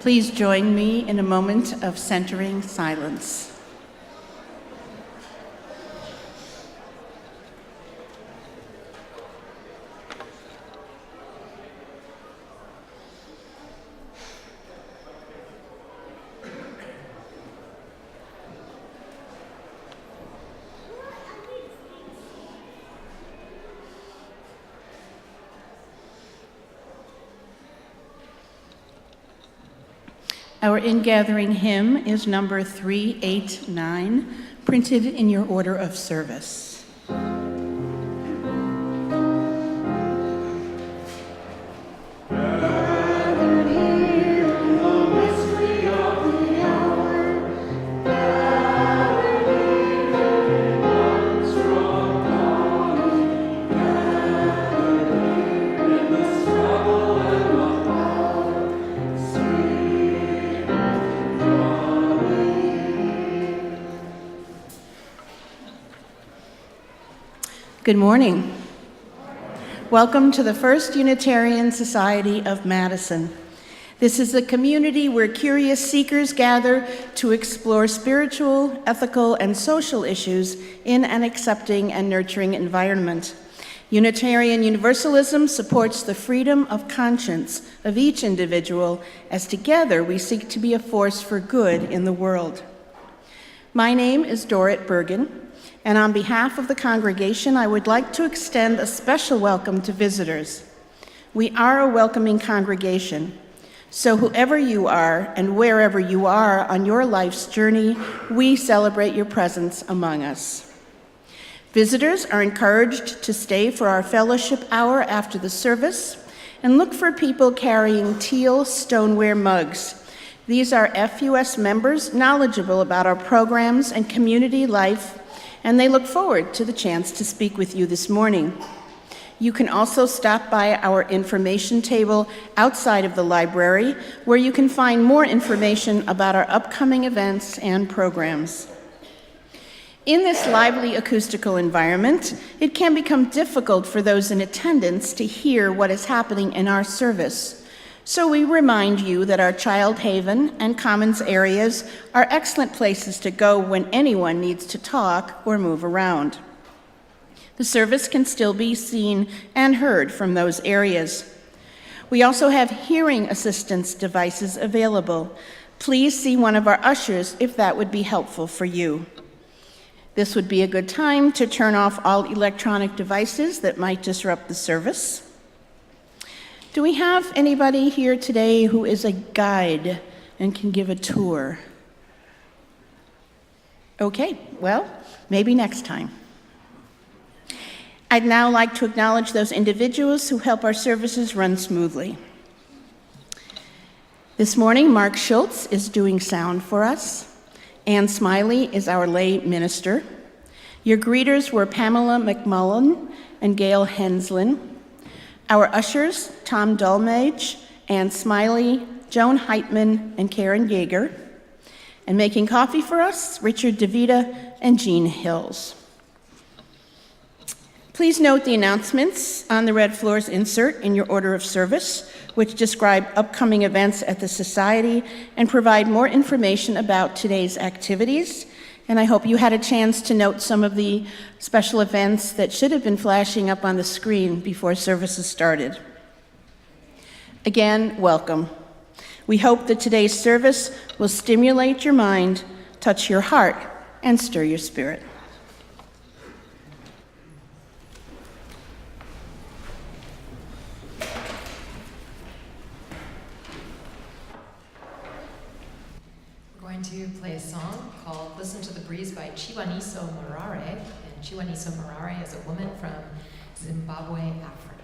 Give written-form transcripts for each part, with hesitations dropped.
Please join me in a moment of centering silence. Our ingathering hymn is number 389, printed in your order of service. Good morning. Welcome to the First Unitarian Society of Madison. This is a community where curious seekers gather to explore spiritual, ethical, and social issues in an accepting and nurturing environment. Unitarian Universalism supports the freedom of conscience of each individual, as together we seek to be a force for good in the world. My name is Dorrit Bergen, and on behalf of the congregation, I would like to extend a special welcome to visitors. We are a welcoming congregation, so whoever you are and wherever you are on your life's journey, we celebrate your presence among us. Visitors are encouraged to stay for our fellowship hour after the service and look for people carrying teal stoneware mugs. These are FUS members knowledgeable about our programs and community life, and they look forward to the chance to speak with you this morning. You can also stop by our information table outside of the library, where you can find more information about our upcoming events and programs. In this lively acoustical environment, it can become difficult for those in attendance to hear what is happening in our service. So we remind you that our Child Haven and Commons areas are excellent places to go when anyone needs to talk or move around. The service can still be seen and heard from those areas. We also have hearing assistance devices available. Please see one of our ushers if that would be helpful for you. This would be a good time to turn off all electronic devices that might disrupt the service. Do we have anybody here today who is a guide and can give a tour? Okay, well, maybe next time. I'd now like to acknowledge those individuals who help our services run smoothly. This morning, Mark Schultz is doing sound for us. Ann Smiley is our lay minister. Your greeters were Pamela McMullen and Gail Henslin. Our ushers, Tom Dulmage, Ann Smiley, Joan Heitman, and Karen Yeager. And making coffee for us, Richard DeVita and Jean Hills. Please note the announcements on the Red Floors insert in your order of service, which describe upcoming events at the Society and provide more information about today's activities. And I hope you had a chance to note some of the special events that should have been flashing up on the screen before services started. Again, welcome. We hope that today's service will stimulate your mind, touch your heart, and stir your spirit. We're going to play a song called Listen to the Breeze by Chiwaniso Marare. And Chiwaniso Marare is a woman from Zimbabwe, Africa.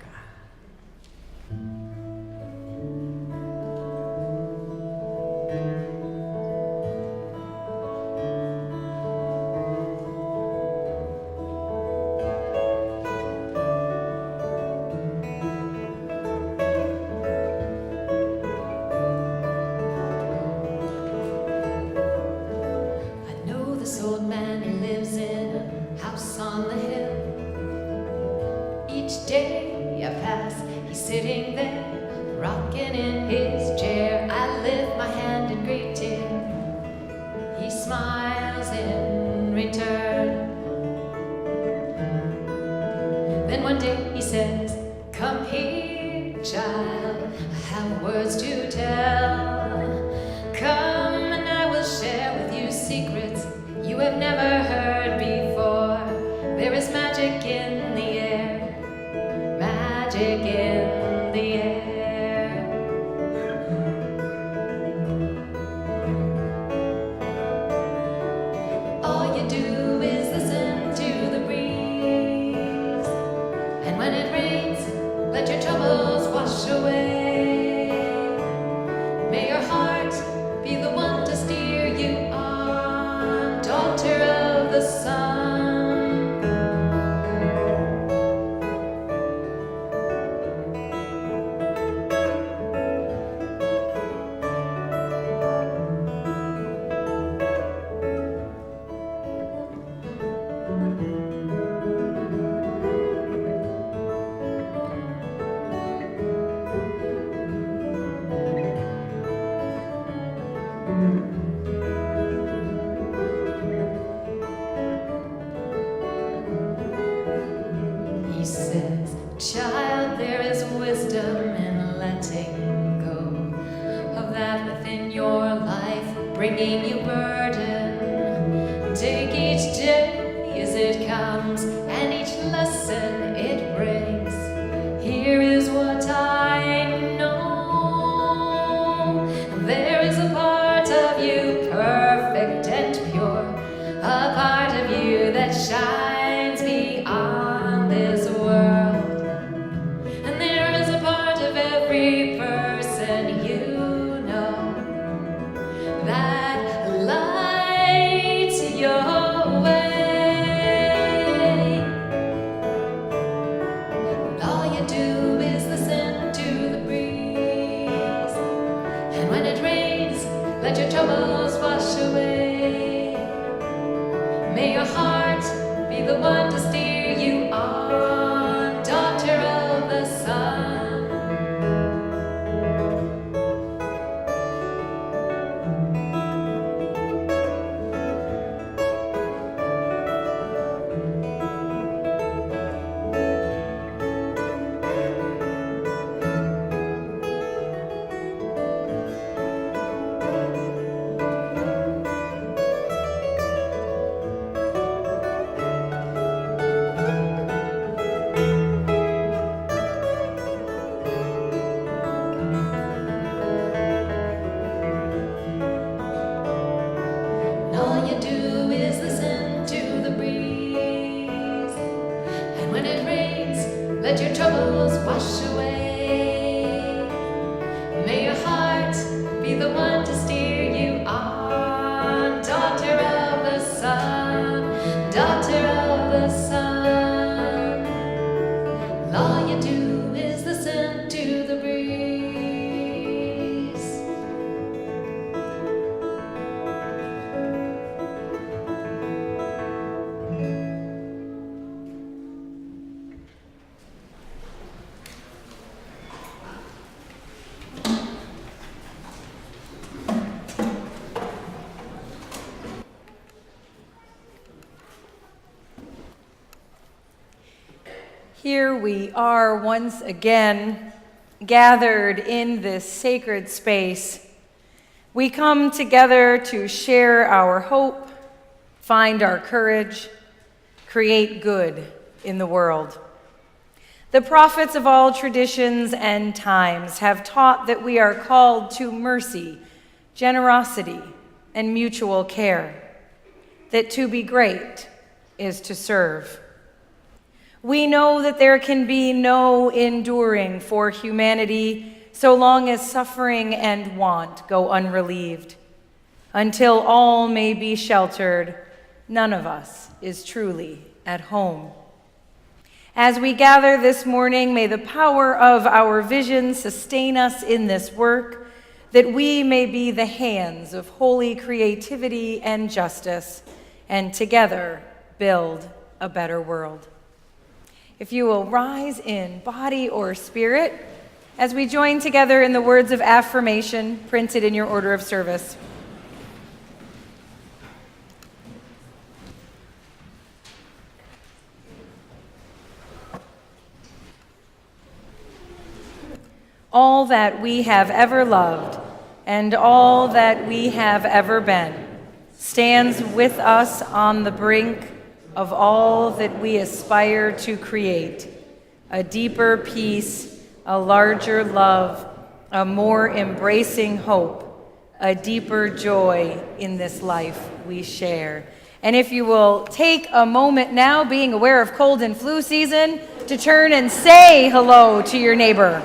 Each day He says, child, there is wisdom in letting go of that within your life, bringing you burden. Take each day as it comes, and each lesson it brings. Here is what I know. There is a part of you, perfect and pure, a part of you that shines beyond this world. And there is a part of every person you know that lights your way. And all you do is listen to the breeze, and when it rains, let your troubles wash away. May your heart be the one to steer you on, daughter of the sun. And all you do is listen to the breeze, and when it rains, let your troubles wash away. May your heart be the one to steer you on, daughter of the sun, daughter of the sun. And all you do is listen to the breeze. Here we are once again, gathered in this sacred space. We come together to share our hope, find our courage, create good in the world. The prophets of all traditions and times have taught that we are called to mercy, generosity, and mutual care, that to be great is to serve. We know that there can be no enduring for humanity so long as suffering and want go unrelieved. Until all may be sheltered, none of us is truly at home. As we gather this morning, may the power of our vision sustain us in this work, that we may be the hands of holy creativity and justice, and together build a better world. If you will rise in body or spirit as we join together in the words of affirmation printed in your order of service. All that we have ever loved and all that we have ever been stands with us on the brink of all that we aspire to create, a deeper peace, a larger love, a more embracing hope, a deeper joy in this life we share. And if you will take a moment now, being aware of cold and flu season, to turn and say hello to your neighbor.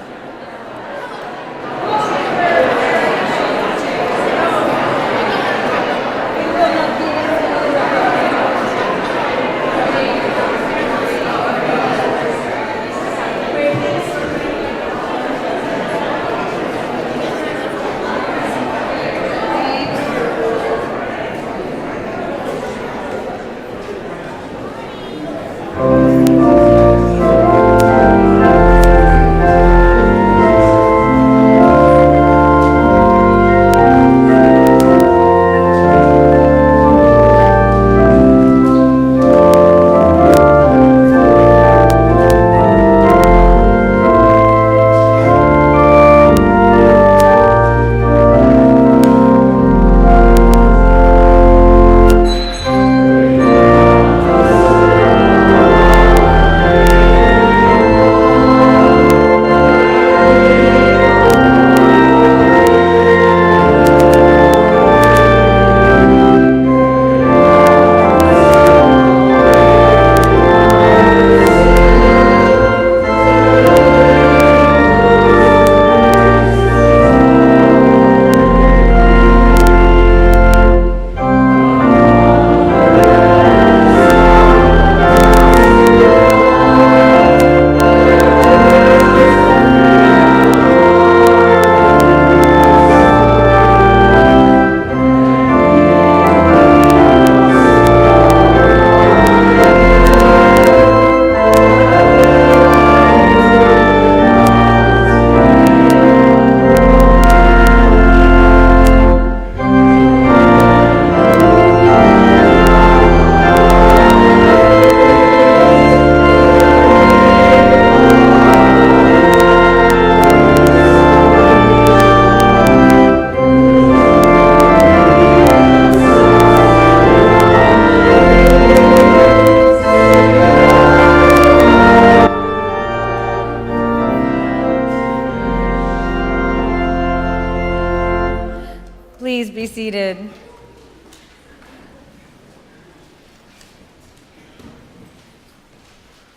Please be seated.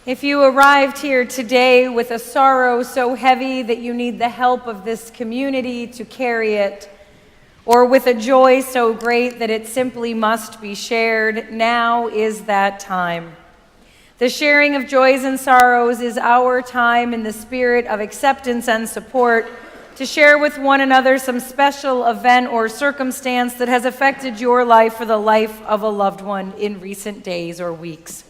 If you arrived here today with a sorrow so heavy that you need the help of this community to carry it, or with a joy so great that it simply must be shared, now is that time. The sharing of joys and sorrows is our time in the spirit of acceptance and support to share with one another some special event or circumstance that has affected your life or the life of a loved one in recent days or weeks.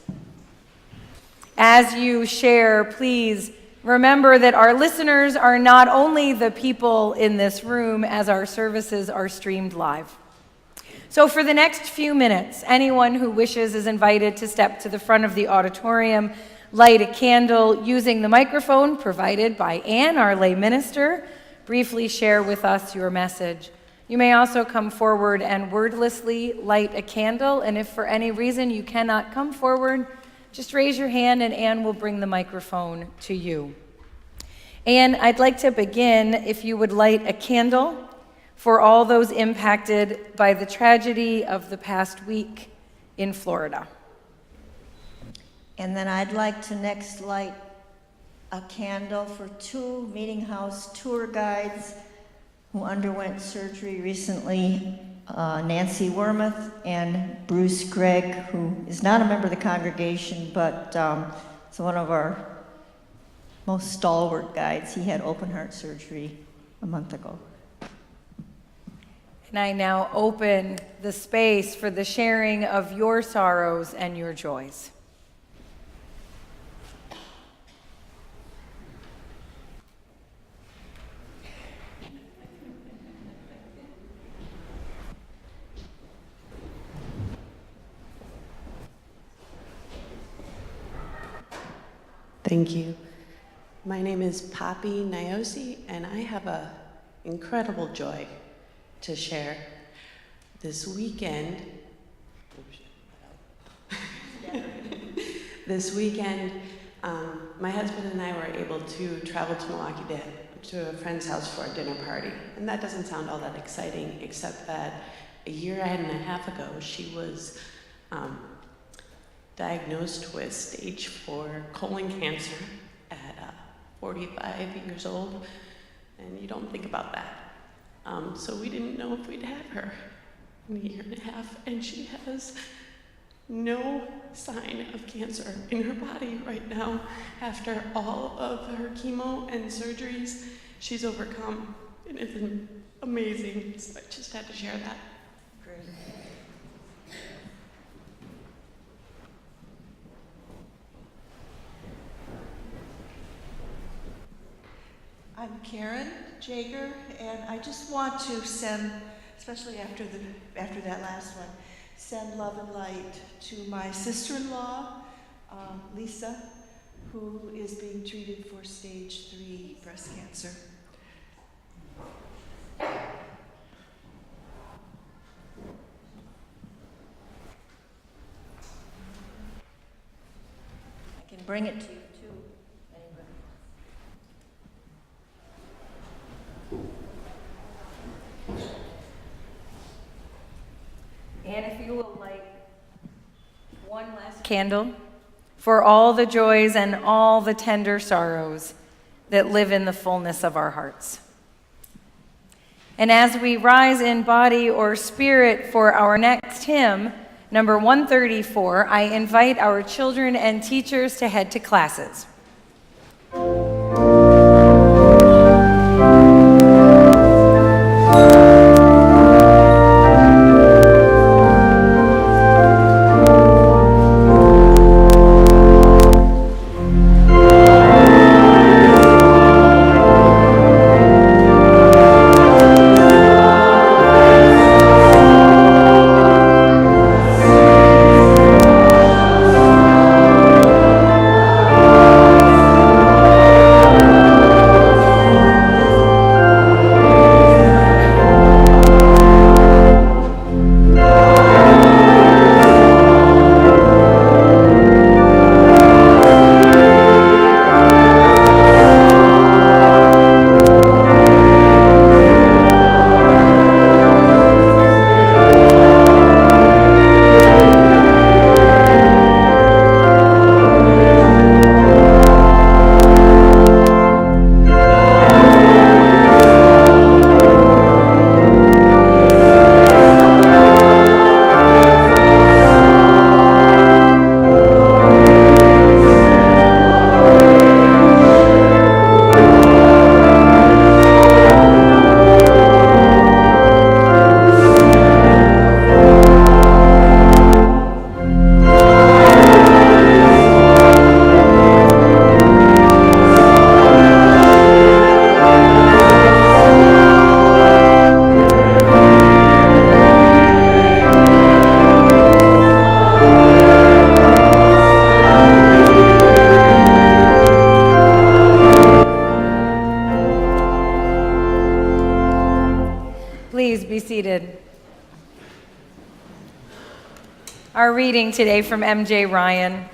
As you share, please remember that our listeners are not only the people in this room, as our services are streamed live. So for the next few minutes, anyone who wishes is invited to step to the front of the auditorium, light a candle using the microphone provided by Anne, our lay minister, briefly share with us your message. You may also come forward and wordlessly light a candle, and if for any reason you cannot come forward, just raise your hand and Anne will bring the microphone to you. Anne, I'd like to begin, if you would light a candle for all those impacted by the tragedy of the past week in Florida. And then I'd like to next light a candle for 2 Meeting House tour guides who underwent surgery recently, Nancy Wormuth and Bruce Gregg, who is not a member of the congregation, but is one of our most stalwart guides. He had open heart surgery a month ago. And I now open the space for the sharing of your sorrows and your joys. Thank you. My name is Poppy Nyosi, and I have an incredible joy to share. This weekend, my husband and I were able to travel to Milwaukee to a friend's house for a dinner party. And that doesn't sound all that exciting, except that a year and a half ago, she was diagnosed with stage 4 colon cancer at 45 years old, and you don't think about that. So we didn't know if we'd have her in a year and a half, and she has no sign of cancer in her body right now. After all of her chemo and surgeries, she's overcome, and it's amazing, so I just had to share that. Great. I'm Karen Jager, and I just want to send, especially after that last one, send love and light to my sister-in-law, Lisa, who is being treated for stage 3 breast cancer. I can bring it to you too. Anybody? And if you will light one last candle for all the joys and all the tender sorrows that live in the fullness of our hearts. And as we rise in body or spirit for our next hymn, number 134, I invite our children and teachers to head to classes. seated. Our reading today from M.J. Ryan.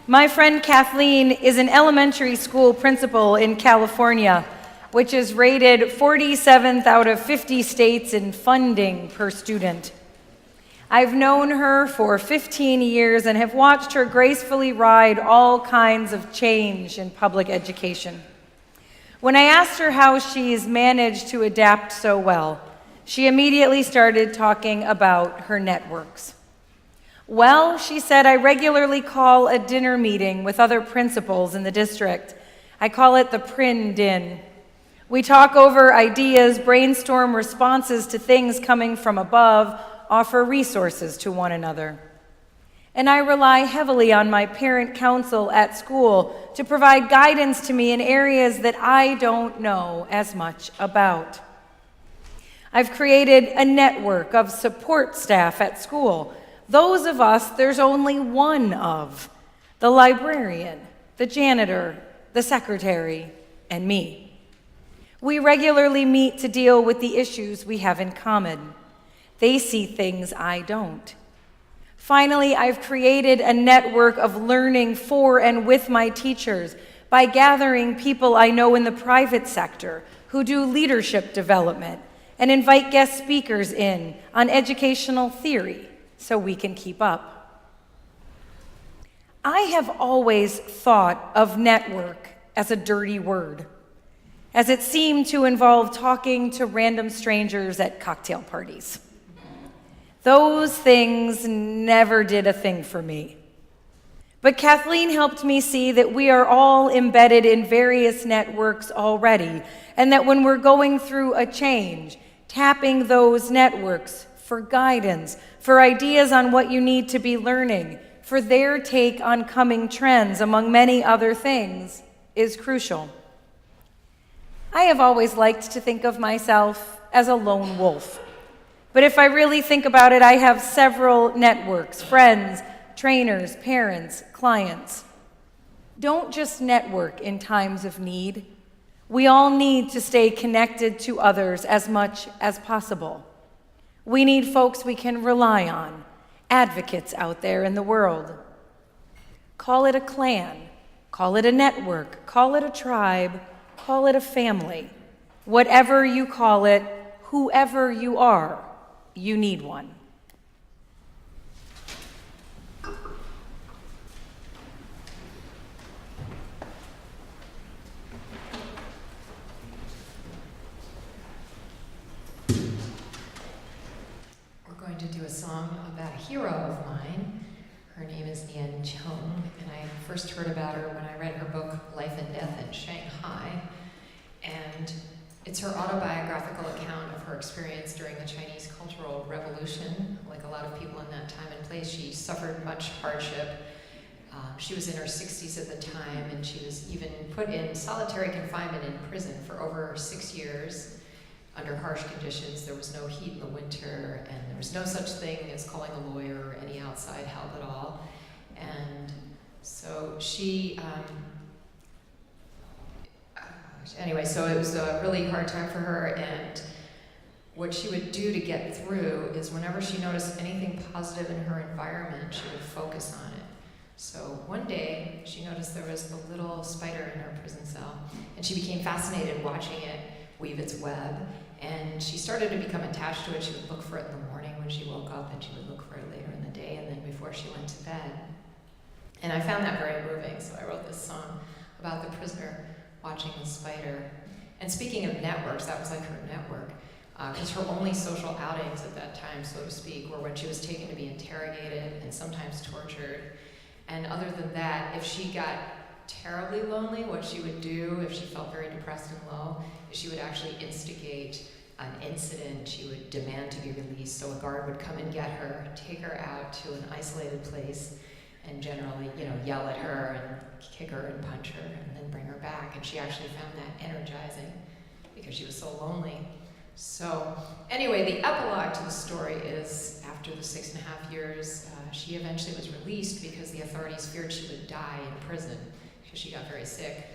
My friend Kathleen is an elementary school principal in California, which is rated 47th out of 50 states in funding per student. I've known her for 15 years and have watched her gracefully ride all kinds of change in public education. When I asked her how she's managed to adapt so well, she immediately started talking about her networks. Well, she said, I regularly call a dinner meeting with other principals in the district. I call it the Prin Din. We talk over ideas, brainstorm responses to things coming from above, offer resources to one another. And I rely heavily on my parent council at school to provide guidance to me in areas that I don't know as much about. I've created a network of support staff at school. Those of us there's only one of: the librarian, the janitor, the secretary, and me. We regularly meet to deal with the issues we have in common. They see things I don't. Finally, I've created a network of learning for and with my teachers by gathering people I know in the private sector who do leadership development and invite guest speakers in on educational theory so we can keep up. I have always thought of network as a dirty word, as it seemed to involve talking to random strangers at cocktail parties. Those things never did a thing for me. But Kathleen helped me see that we are all embedded in various networks already, and that when we're going through a change, tapping those networks for guidance, for ideas on what you need to be learning, for their take on coming trends, among many other things, is crucial. I have always liked to think of myself as a lone wolf. But if I really think about it, I have several networks: friends, trainers, parents, clients. Don't just network in times of need. We all need to stay connected to others as much as possible. We need folks we can rely on, advocates out there in the world. Call it a clan, call it a network, call it a tribe, call it a family. Whatever you call it, whoever you are, you need one. We're going to do a song about a hero of mine. Her name is Nian Chung, and I first heard about her when I read her book, Life and Death in Shanghai. And it's her autobiographical account of her experience during the Chinese Cultural Revolution. Like a lot of people in that time and place, she suffered much hardship. She was in her 60s at the time, and she was even put in solitary confinement in prison for over 6 years under harsh conditions. There was no heat in the winter, and there was no such thing as calling a lawyer or any outside help at all. And so she, anyway, so it was a really hard time for her, and what she would do to get through is whenever she noticed anything positive in her environment, she would focus on it. So one day, she noticed there was a little spider in her prison cell, and she became fascinated watching it weave its web, and she started to become attached to it. She would look for it in the morning when she woke up, and she would look for it later in the day, and then before she went to bed. And I found that very moving, so I wrote this song about the prisoner watching the spider. And speaking of networks, that was like her network, because her only social outings at that time, so to speak, were when she was taken to be interrogated and sometimes tortured. And other than that, if she got terribly lonely, what she would do if she felt very depressed and low is she would actually instigate an incident. She would demand to be released, so a guard would come and get her, take her out to an isolated place, and generally, yell at her and kick her and punch her and then bring her back. And she actually found that energizing because she was so lonely. So anyway, the epilogue to the story is after the 6.5 years, she eventually was released because the authorities feared she would die in prison because she got very sick.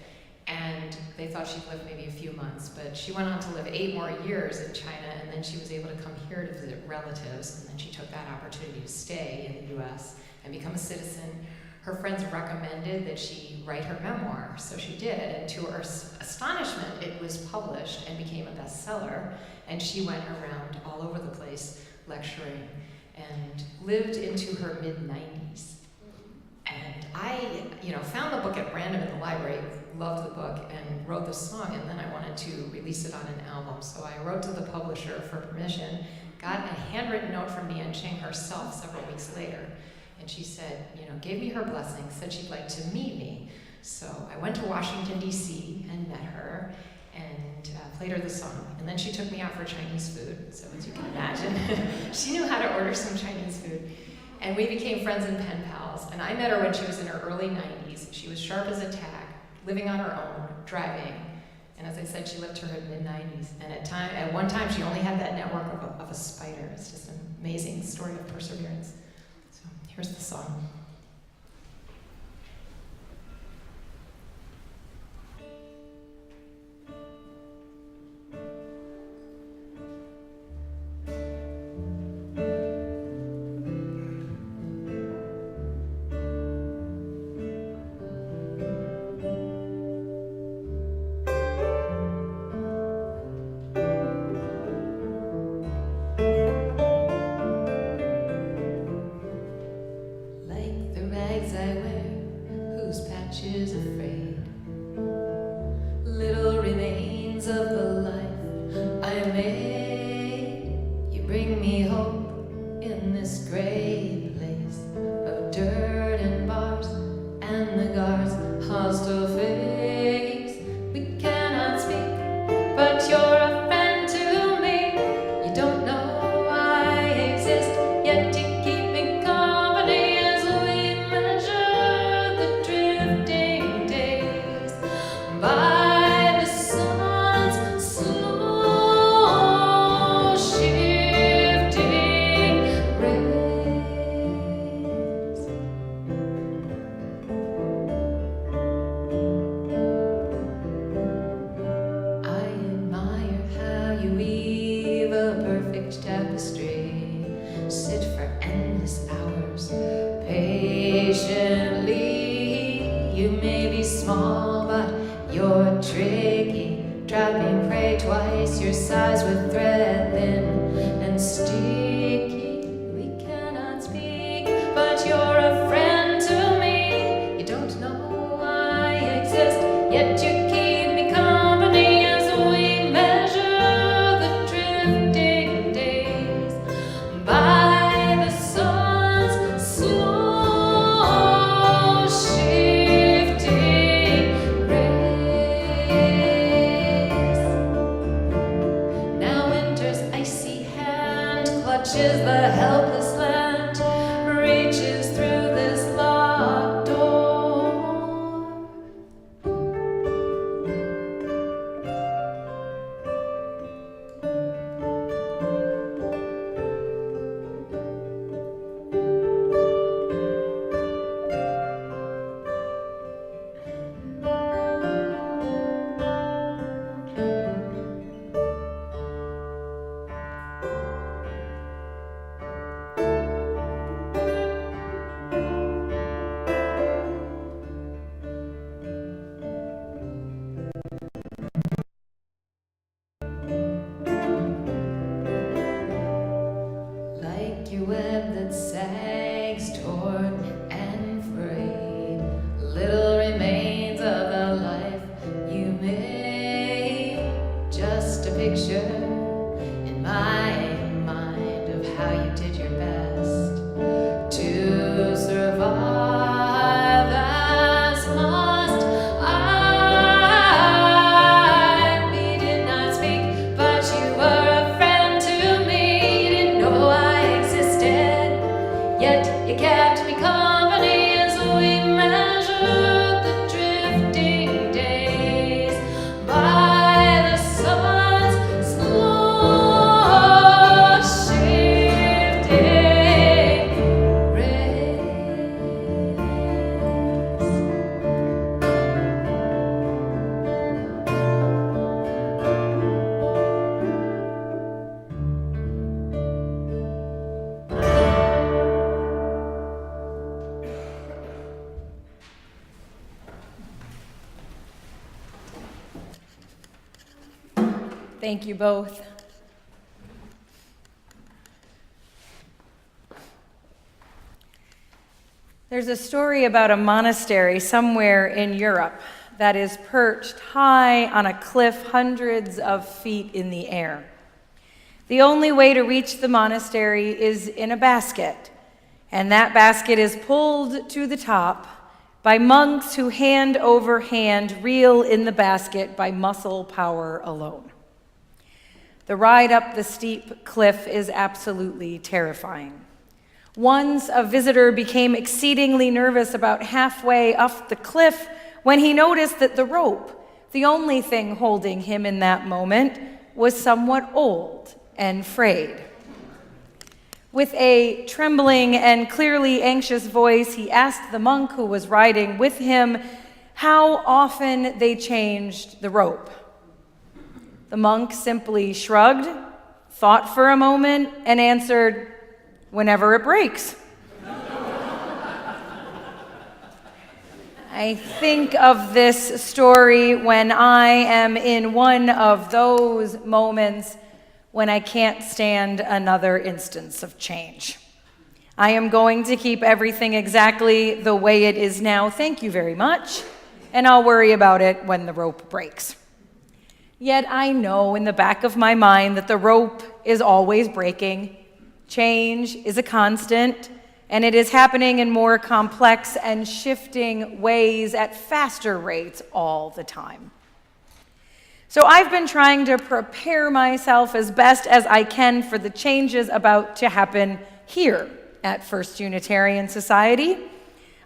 and they thought she'd live maybe a few months, but she went on to live 8 more years in China, and then she was able to come here to visit relatives, and then she took that opportunity to stay in the US and become a citizen. Her friends recommended that she write her memoir, so she did, and to her astonishment, it was published and became a bestseller, and she went around all over the place lecturing and lived into her mid-90s. And I, found the book at random in the library, loved the book, and wrote the song, and then I wanted to release it on an album. So I wrote to the publisher for permission, got a handwritten note from Nian Ching herself several weeks later, and she said, gave me her blessing, said she'd like to meet me. So I went to Washington, D.C. and met her, and played her the song. And then she took me out for Chinese food, so as you can imagine, she knew how to order some Chinese food. And we became friends and pen pals. And I met her when she was in her early 90s. She was sharp as a tack, living on her own, driving. And as I said, she lived to her mid-90s. And at one time, she only had that network of a spider. It's just an amazing story of perseverance. So here's the song. Shifting Thank you both. There's a story about a monastery somewhere in Europe that is perched high on a cliff hundreds of feet in the air. The only way to reach the monastery is in a basket, and that basket is pulled to the top by monks who hand over hand reel in the basket by muscle power alone. The ride up the steep cliff is absolutely terrifying. Once a visitor became exceedingly nervous about halfway up the cliff when he noticed that the rope, the only thing holding him in that moment, was somewhat old and frayed. With a trembling and clearly anxious voice, he asked the monk who was riding with him how often they changed the rope. The monk simply shrugged, thought for a moment, and answered, "Whenever it breaks." I think of this story when I am in one of those moments when I can't stand another instance of change. I am going to keep everything exactly the way it is now, thank you very much, and I'll worry about it when the rope breaks. Yet I know in the back of my mind that the rope is always breaking. Change is a constant, and it is happening in more complex and shifting ways at faster rates all the time. So I've been trying to prepare myself as best as I can for the changes about to happen here at First Unitarian Society.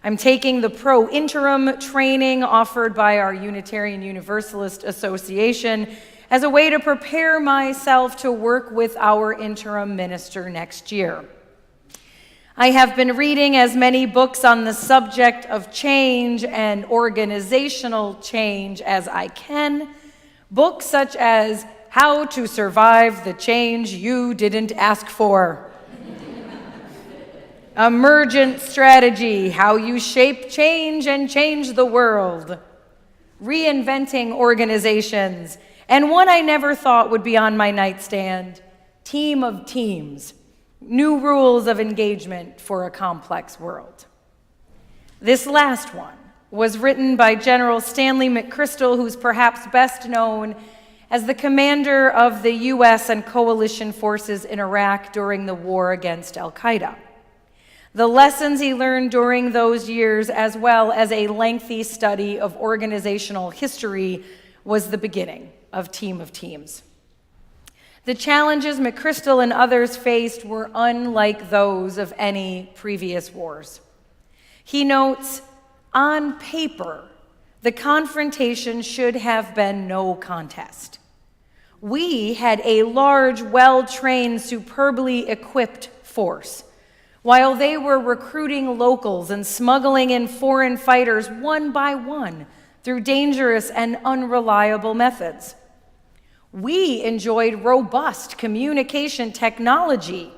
I'm taking the pro-interim training offered by our Unitarian Universalist Association as a way to prepare myself to work with our interim minister next year. I have been reading as many books on the subject of change and organizational change as I can. Books such as How to Survive the Change You Didn't Ask For, Emergent Strategy, How You Shape Change and Change the World, Reinventing Organizations, and one I never thought would be on my nightstand, Team of Teams, New Rules of Engagement for a Complex World. This last one was written by General Stanley McChrystal, who's perhaps best known as the commander of the U.S. and coalition forces in Iraq during the war against al-Qaeda. The lessons he learned during those years, as well as a lengthy study of organizational history, was the beginning of Team of Teams. The challenges McChrystal and others faced were unlike those of any previous wars. He notes, on paper, the confrontation should have been no contest. We had a large, well-trained, superbly equipped force, while they were recruiting locals and smuggling in foreign fighters one by one through dangerous and unreliable methods. We enjoyed robust communication technology,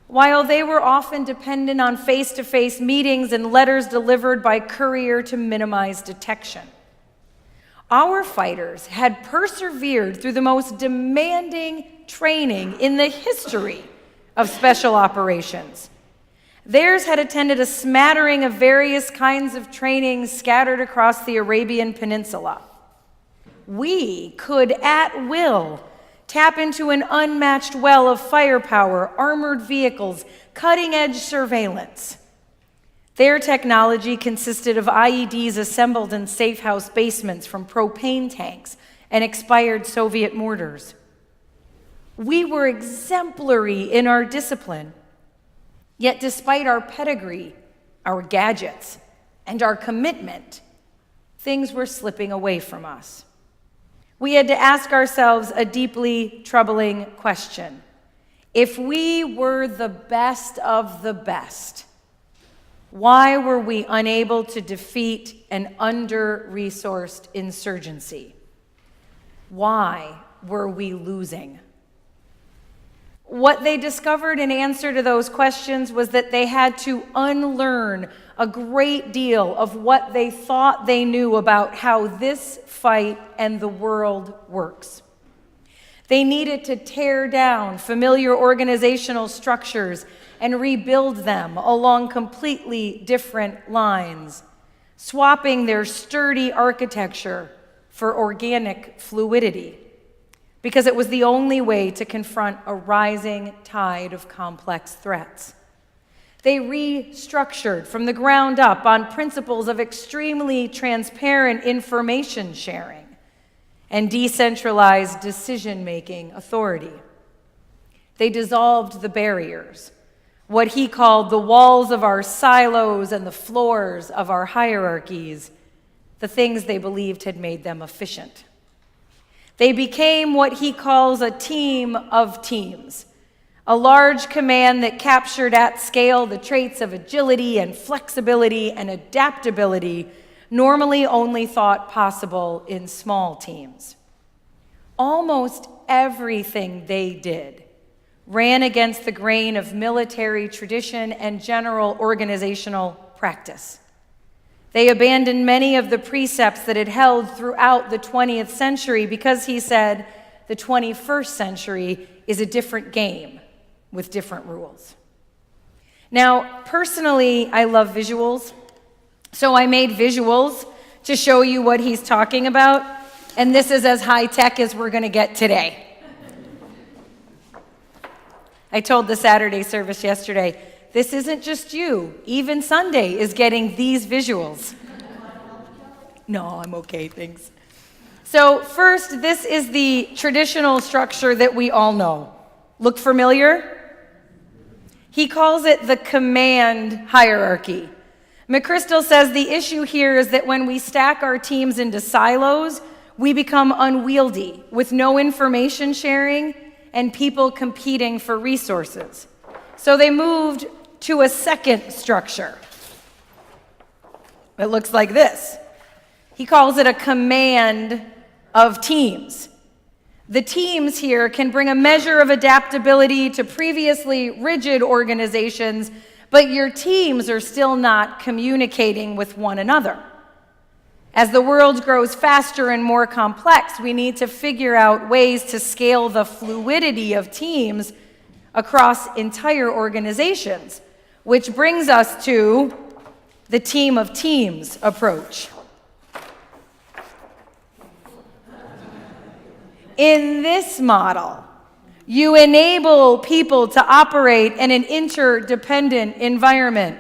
while they were often dependent on face-to-face meetings and letters delivered by courier to minimize detection. Our fighters had persevered through the most demanding training in the history of special operations. Theirs had attended a smattering of various kinds of training scattered across the Arabian Peninsula. We could, at will, tap into an unmatched well of firepower, armored vehicles, cutting-edge surveillance. Their technology consisted of IEDs assembled in safe house basements from propane tanks and expired Soviet mortars. We were exemplary in our discipline, yet despite our pedigree, our gadgets, and our commitment, things were slipping away from us. We had to ask ourselves a deeply troubling question. If we were the best of the best, why were we unable to defeat an under-resourced insurgency? Why were we losing? What they discovered in answer to those questions was that they had to unlearn a great deal of what they thought they knew about how this fight and the world works. They needed to tear down familiar organizational structures and rebuild them along completely different lines, swapping their sturdy architecture for organic fluidity, because it was the only way to confront a rising tide of complex threats. They restructured from the ground up on principles of extremely transparent information sharing and decentralized decision-making authority. They dissolved the barriers, what he called the walls of our silos and the floors of our hierarchies, the things they believed had made them efficient. They became what he calls a team of teams, a large command that captured at scale the traits of agility and flexibility and adaptability normally only thought possible in small teams. Almost everything they did ran against the grain of military tradition and general organizational practice. They abandoned many of the precepts that had held throughout the 20th century because, he said, the 21st century is a different game with different rules. Now, personally, I love visuals, so I made visuals to show you what he's talking about, and this is as high-tech as we're going to get today. I told the Saturday service yesterday, this isn't just you. Even Sunday is getting these visuals. No, I'm okay, thanks. So first, this is the traditional structure that we all know. Look familiar? He calls it the command hierarchy. McChrystal says the issue here is that when we stack our teams into silos, we become unwieldy with no information sharing and people competing for resources. So they moved to a second structure. It looks like this. He calls it a command of teams. The teams here can bring a measure of adaptability to previously rigid organizations, but your teams are still not communicating with one another. As the world grows faster and more complex, we need to figure out ways to scale the fluidity of teams across entire organizations, which brings us to the team of teams approach. In this model, you enable people to operate in an interdependent environment,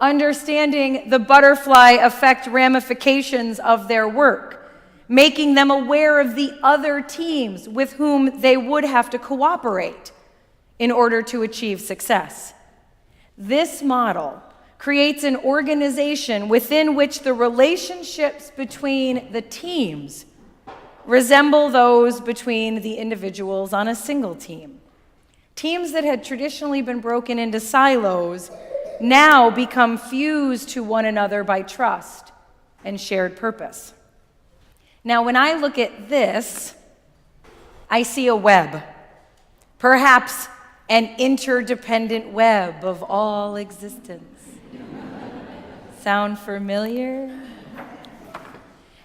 understanding the butterfly effect ramifications of their work, making them aware of the other teams with whom they would have to cooperate in order to achieve success. This model creates an organization within which the relationships between the teams resemble those between the individuals on a single team. Teams that had traditionally been broken into silos now become fused to one another by trust and shared purpose. Now, when I look at this, I see a web, perhaps an interdependent web of all existence. Sound familiar?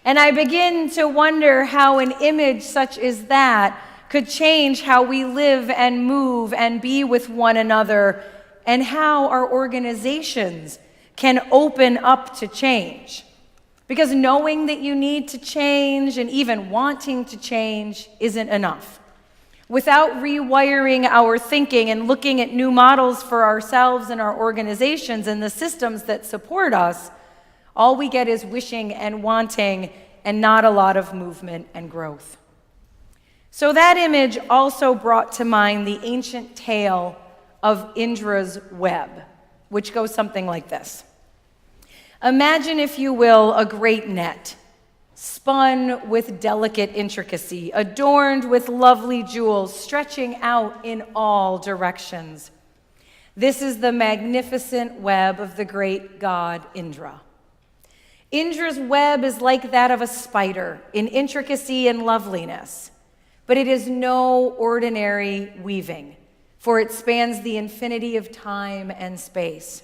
And I begin to wonder how an image such as that could change how we live and move and be with one another, and how our organizations can open up to change. Because knowing that you need to change and even wanting to change isn't enough. Without rewiring our thinking and looking at new models for ourselves and our organizations and the systems that support us, all we get is wishing and wanting and not a lot of movement and growth. So that image also brought to mind the ancient tale of Indra's web, which goes something like this. Imagine, if you will, a great net, spun with delicate intricacy, adorned with lovely jewels, stretching out in all directions. This is the magnificent web of the great god Indra. Indra's web is like that of a spider in intricacy and loveliness, but it is no ordinary weaving, for it spans the infinity of time and space.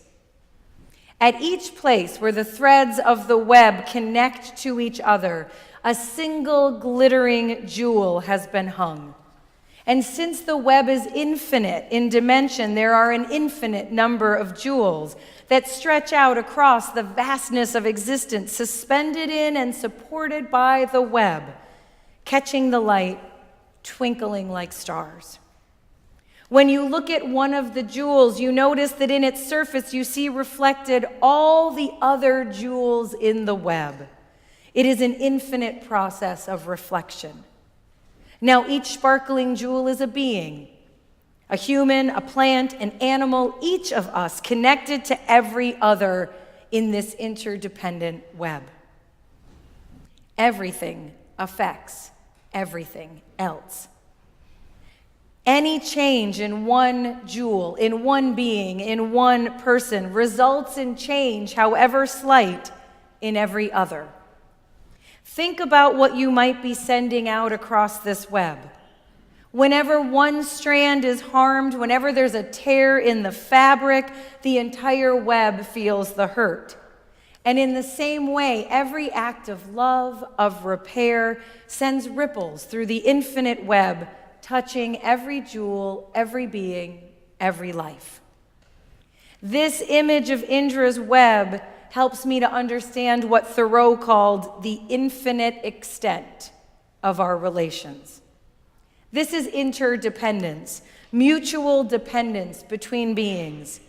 At each place where the threads of the web connect to each other, a single glittering jewel has been hung, And since the web is infinite in dimension, there are an infinite number of jewels that stretch out across the vastness of existence, suspended in and supported by the web, catching the light, twinkling like stars. When you look at one of the jewels, you notice that in its surface you see reflected all the other jewels in the web. It is an infinite process of reflection. Now, each sparkling jewel is a being, a human, a plant, an animal, each of us connected to every other in this interdependent web. Everything affects everything else. Any change in one jewel, in one being, in one person results in change, however slight, in every other. Think about what you might be sending out across this web. Whenever one strand is harmed, whenever there's a tear in the fabric, the entire web feels the hurt. And in the same way, every act of love, of repair, sends ripples through the infinite web, touching every jewel, every being, every life. This image of Indra's web helps me to understand what Thoreau called the infinite extent of our relations. This is interdependence, mutual dependence between beings.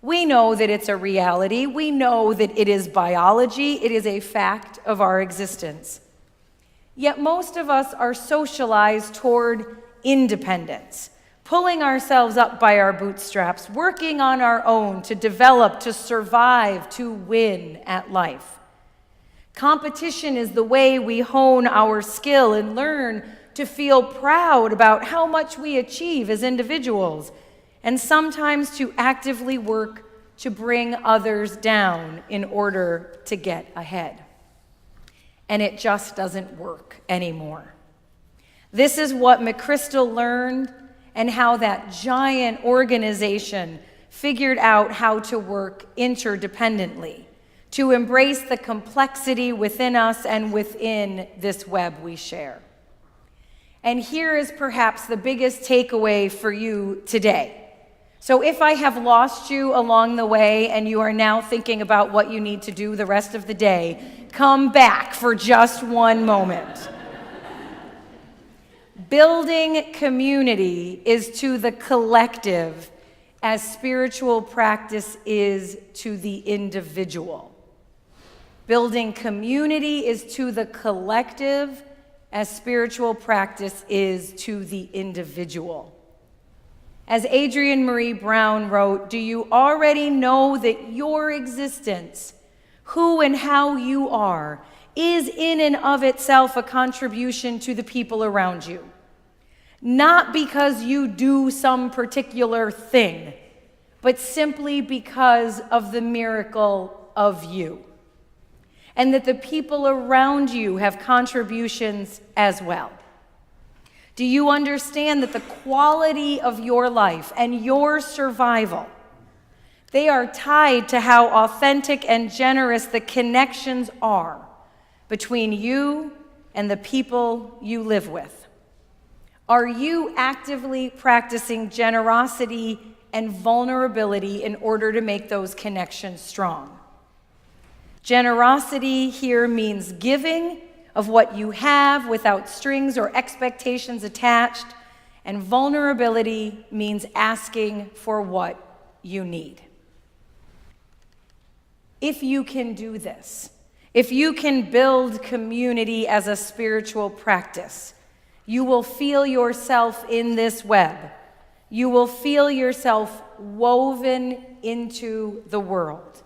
We know that it's a reality. We know that it is biology. It is a fact of our existence. Yet most of us are socialized toward independence, pulling ourselves up by our bootstraps, working on our own to develop, to survive, to win at life. Competition is the way we hone our skill and learn to feel proud about how much we achieve as individuals, and sometimes to actively work to bring others down in order to get ahead. And it just doesn't work anymore. This is what McChrystal learned, and how that giant organization figured out how to work interdependently, to embrace the complexity within us and within this web we share. And here is perhaps the biggest takeaway for you today. So if I have lost you along the way and you are now thinking about what you need to do the rest of the day, come back for just one moment. Building community is to the collective as spiritual practice is to the individual. Building community is to the collective as spiritual practice is to the individual. As Adrienne Marie Brown wrote, do you already know that your existence, who and how you are, is in and of itself a contribution to the people around you? Not because you do some particular thing, but simply because of the miracle of you. And that the people around you have contributions as well. Do you understand that the quality of your life and your survival, they are tied to how authentic and generous the connections are between you and the people you live with? Are you actively practicing generosity and vulnerability in order to make those connections strong? Generosity here means giving of what you have without strings or expectations attached, and vulnerability means asking for what you need. If you can do this, if you can build community as a spiritual practice, you will feel yourself in this web. You will feel yourself woven into the world.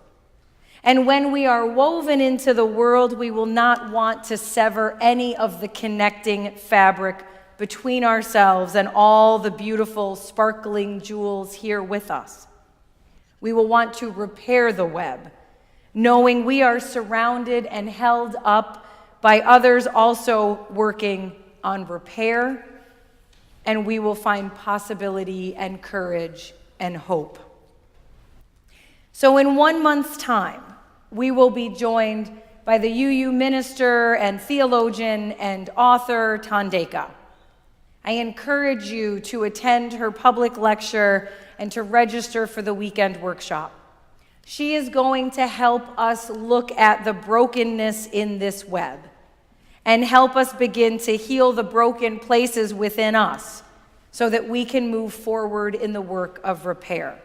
And when we are woven into the world, we will not want to sever any of the connecting fabric between ourselves and all the beautiful, sparkling jewels here with us. We will want to repair the web, knowing we are surrounded and held up by others also working on repair, and we will find possibility and courage and hope. So in 1 month's time, we will be joined by the UU minister and theologian and author Tandeka. I encourage you to attend her public lecture and to register for the weekend workshop. She is going to help us look at the brokenness in this web and help us begin to heal the broken places within us so that we can move forward in the work of repair.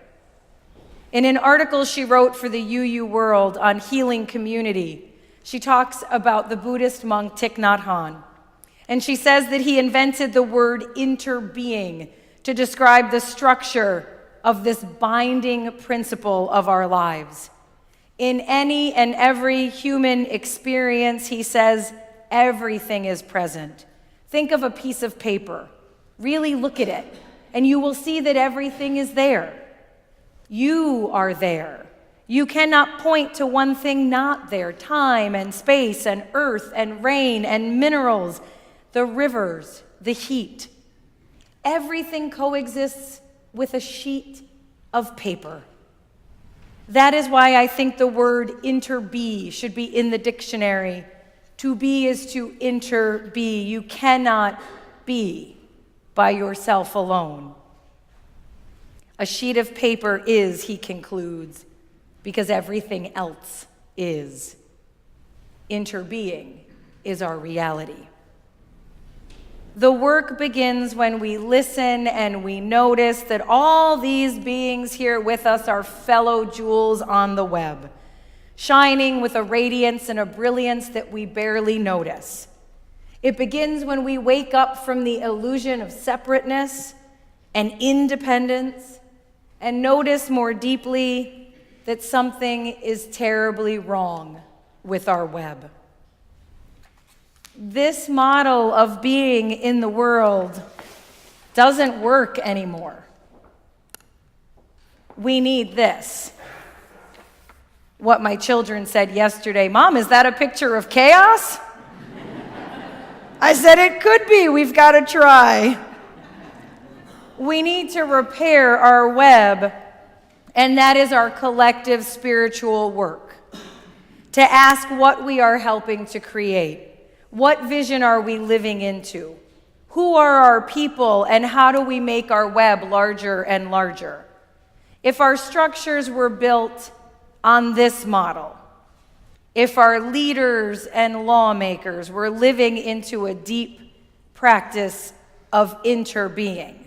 In an article she wrote for the UU World on healing community, she talks about the Buddhist monk Thich Nhat Hanh. And she says that he invented the word interbeing to describe the structure of this binding principle of our lives. In any and every human experience, he says, everything is present. Think of a piece of paper. Really look at it, and you will see that everything is there. You are there. You cannot point to one thing not there. Time and space and earth and rain and minerals, the rivers, the heat. Everything coexists with a sheet of paper. That is why I think the word interbe should be in the dictionary. To be is to interbe. You cannot be by yourself alone. A sheet of paper is, he concludes, because everything else is. Interbeing is our reality. The work begins when we listen and we notice that all these beings here with us are fellow jewels on the web, shining with a radiance and a brilliance that we barely notice. It begins when we wake up from the illusion of separateness and independence and notice more deeply that something is terribly wrong with our web. This model of being in the world doesn't work anymore. We need this. What my children said yesterday, Mom, is that a picture of chaos? I said it could be. We've got to try. We need to repair our web, and that is our collective spiritual work. To ask what we are helping to create. What vision are we living into? Who are our people, and how do we make our web larger and larger? If our structures were built on this model, if our leaders and lawmakers were living into a deep practice of interbeing,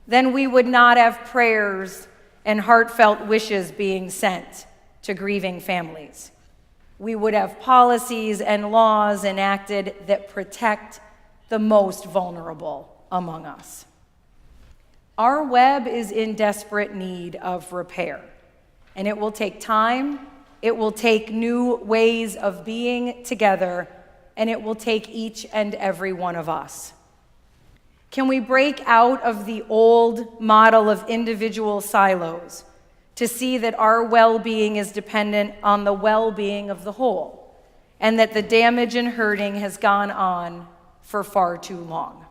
then we would not have prayers and heartfelt wishes being sent to grieving families. We would have policies and laws enacted that protect the most vulnerable among us. Our web is in desperate need of repair, and it will take time, it will take new ways of being together, and it will take each and every one of us. Can we break out of the old model of individual silos to see that our well-being is dependent on the well-being of the whole, and that the damage and hurting has gone on for far too long?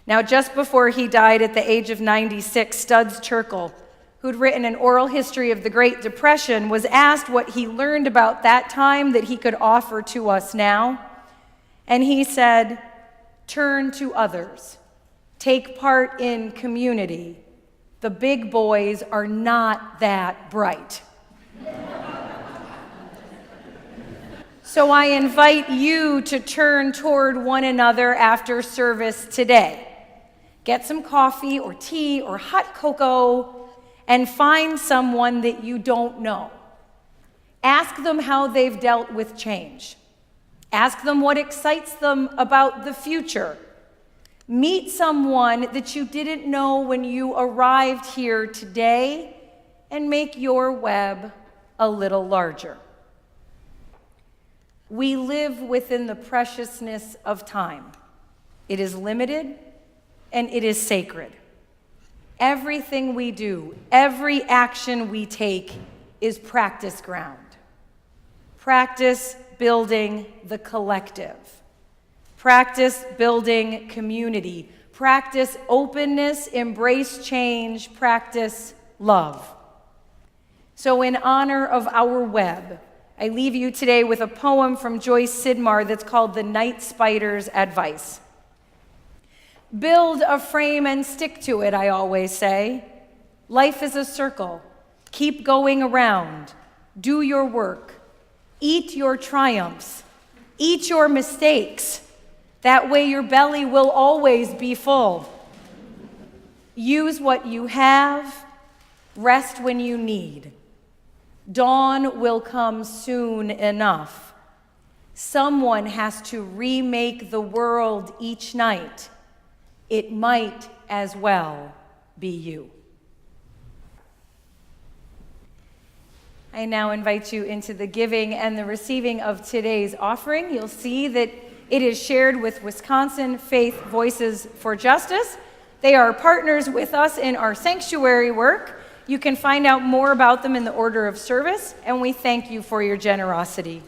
Now, just before he died at the age of 96, Studs Terkel, who'd written an oral history of the Great Depression, was asked what he learned about that time that he could offer to us now. And he said, turn to others, take part in community. The big boys are not that bright. So I invite you to turn toward one another after service today. Get some coffee or tea or hot cocoa and find someone that you don't know. Ask them how they've dealt with change. Ask them what excites them about the future. Meet someone that you didn't know when you arrived here today and make your web a little larger. We live within the preciousness of time. It is limited and it is sacred. Everything we do, every action we take is practice ground. Practice building the collective. Practice building community. Practice openness, embrace change, practice love. So in honor of our web, I leave you today with a poem from Joyce Sidmar that's called The Night Spider's Advice. Build a frame and stick to it, I always say. Life is a circle. Keep going around. Do your work. Eat your triumphs. Eat your mistakes. That way your belly will always be full. Use what you have. Rest when you need. Dawn will come soon enough. Someone has to remake the world each night. It might as well be you. I now invite you into the giving and the receiving of today's offering. You'll see that it is shared with Wisconsin Faith Voices for Justice. They are partners with us in our sanctuary work. You can find out more about them in the order of service, and we thank you for your generosity.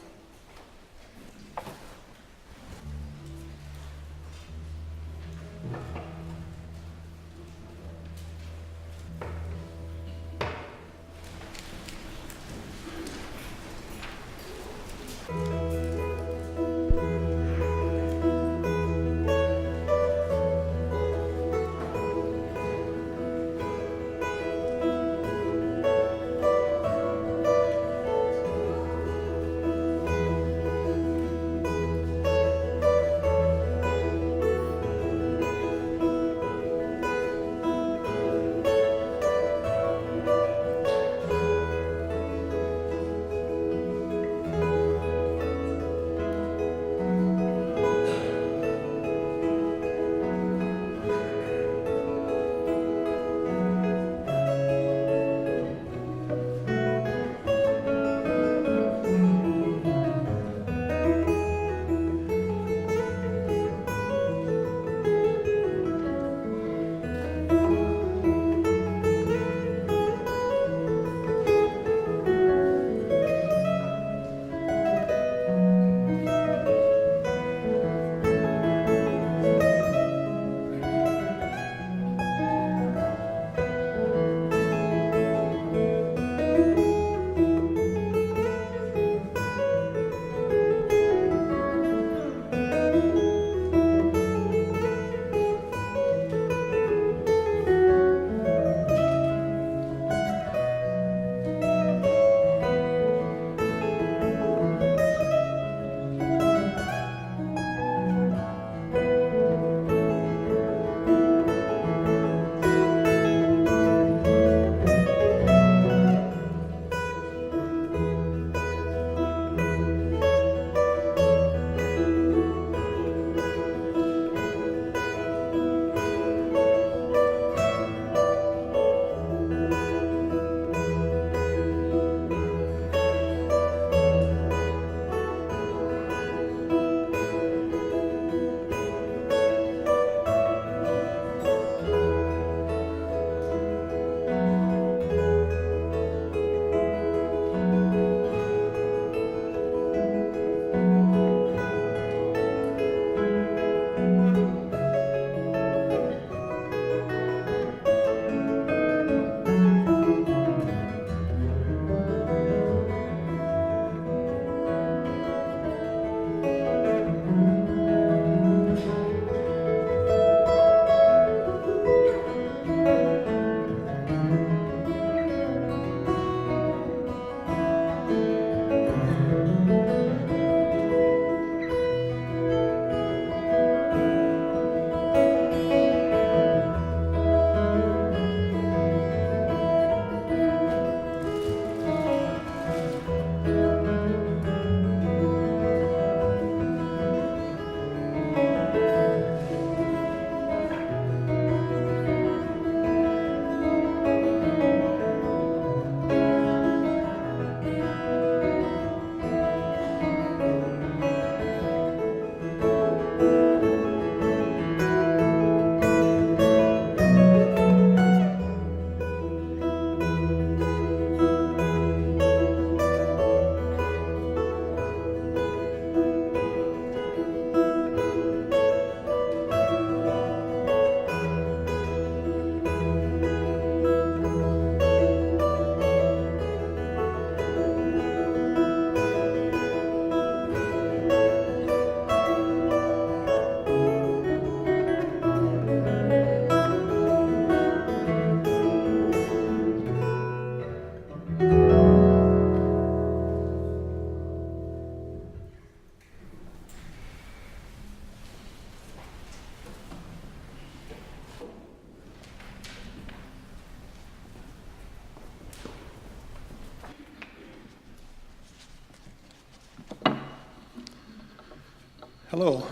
Hello,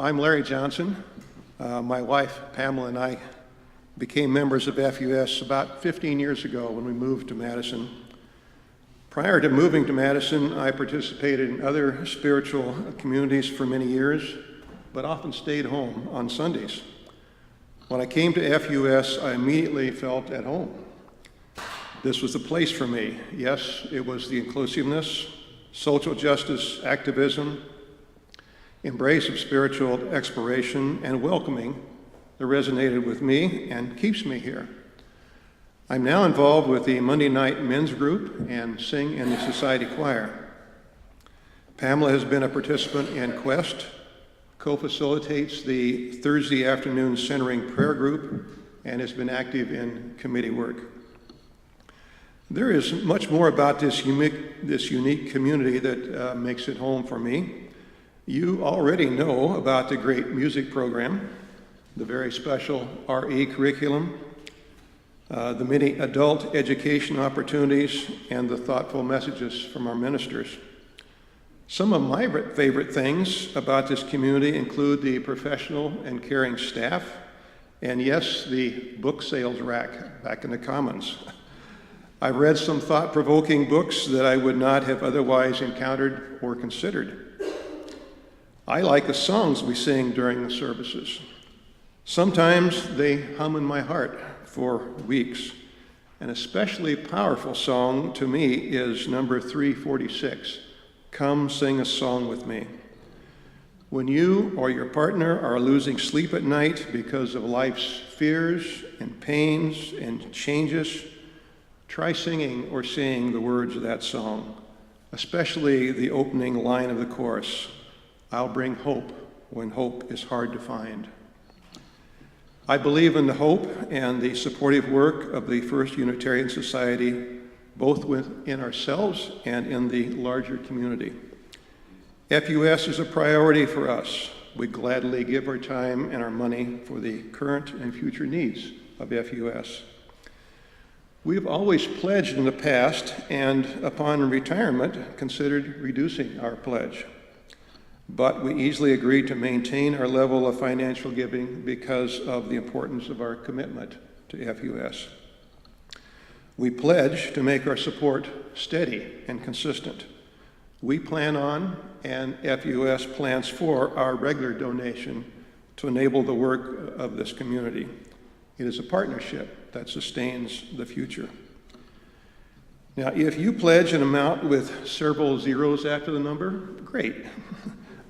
I'm Larry Johnson. My wife, Pamela, and I became members of FUS about 15 years ago when we moved to Madison. Prior to moving to Madison, I participated in other spiritual communities for many years, but often stayed home on Sundays. When I came to FUS, I immediately felt at home. This was the place for me. Yes, it was the inclusiveness, social justice activism, embrace of spiritual exploration, and welcoming that resonated with me and keeps me here. I'm now involved with the Monday night men's group and sing in the society choir. Pamela has been a participant in Quest, co-facilitates the Thursday afternoon centering prayer group, and has been active in committee work. There is much more about this unique community that makes it home for me. You already know about the great music program, the very special RE curriculum, the many adult education opportunities, and the thoughtful messages from our ministers. Some of my favorite things about this community include the professional and caring staff, and yes, the book sales rack back in the Commons. I've read some thought-provoking books that I would not have otherwise encountered or considered. I like the songs we sing during the services. Sometimes they hum in my heart for weeks. An especially powerful song to me is number 346, Come Sing a Song With Me. When you or your partner are losing sleep at night because of life's fears and pains and changes, try singing or saying the words of that song, especially the opening line of the chorus, I'll bring hope when hope is hard to find. I believe in the hope and the supportive work of the First Unitarian Society, both within ourselves and in the larger community. FUS is a priority for us. We gladly give our time and our money for the current and future needs of FUS. We've always pledged in the past and upon retirement considered reducing our pledge. But we easily agreed to maintain our level of financial giving because of the importance of our commitment to FUS. We pledge to make our support steady and consistent. We plan on, and FUS plans for, our regular donation to enable the work of this community. It is a partnership that sustains the future. Now, if you pledge an amount with several zeros after the number, great.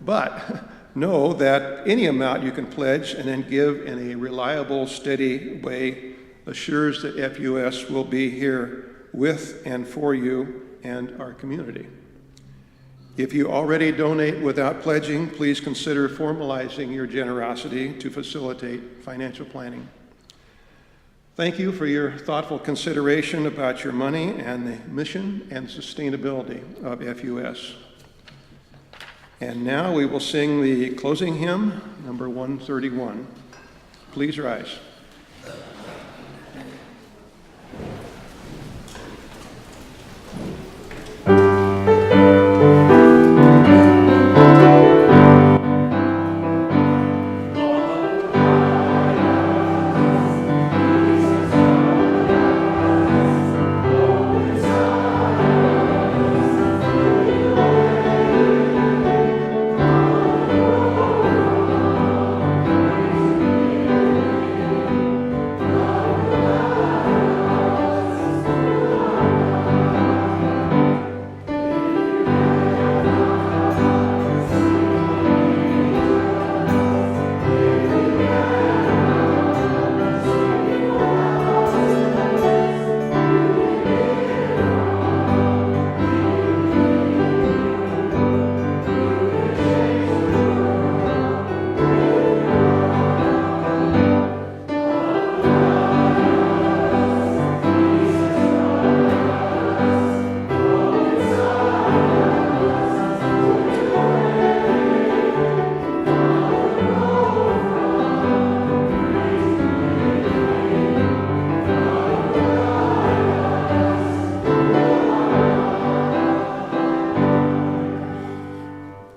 But know that any amount you can pledge and then give in a reliable, steady way assures that FUS will be here with and for you and our community. If you already donate without pledging, please consider formalizing your generosity to facilitate financial planning. Thank you for your thoughtful consideration about your money and the mission and sustainability of FUS. And now we will sing the closing hymn, number 131. Please rise.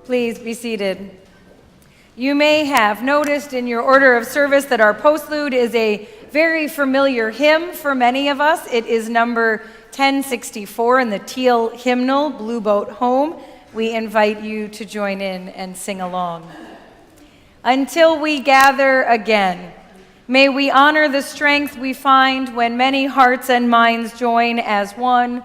Please be seated. You may have noticed in your order of service that our postlude is a very familiar hymn for many of us. It is number 1064 in the teal hymnal, Blue Boat Home. We invite you to join in and sing along. Until we gather again, may we honor the strength we find when many hearts and minds join as one,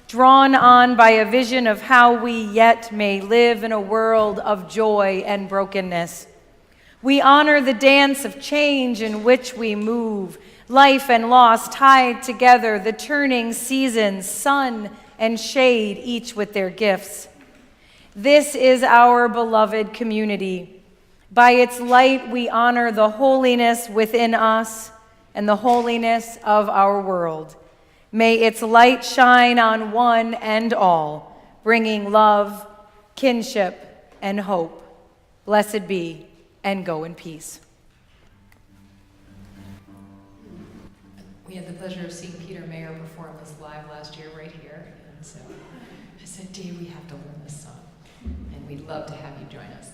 drawn on by a vision of how we yet may live in a world of joy and brokenness. We honor the dance of change in which we move, life and loss tied together, the turning seasons, sun and shade, each with their gifts. This is our beloved community. By its light, we honor the holiness within us and the holiness of our world. May its light shine on one and all, bringing love, kinship, and hope. Blessed be, and go in peace. We had the pleasure of seeing Peter Mayer perform this live last year right here, and so I said, Dave, we have to learn this song, and we'd love to have you join us.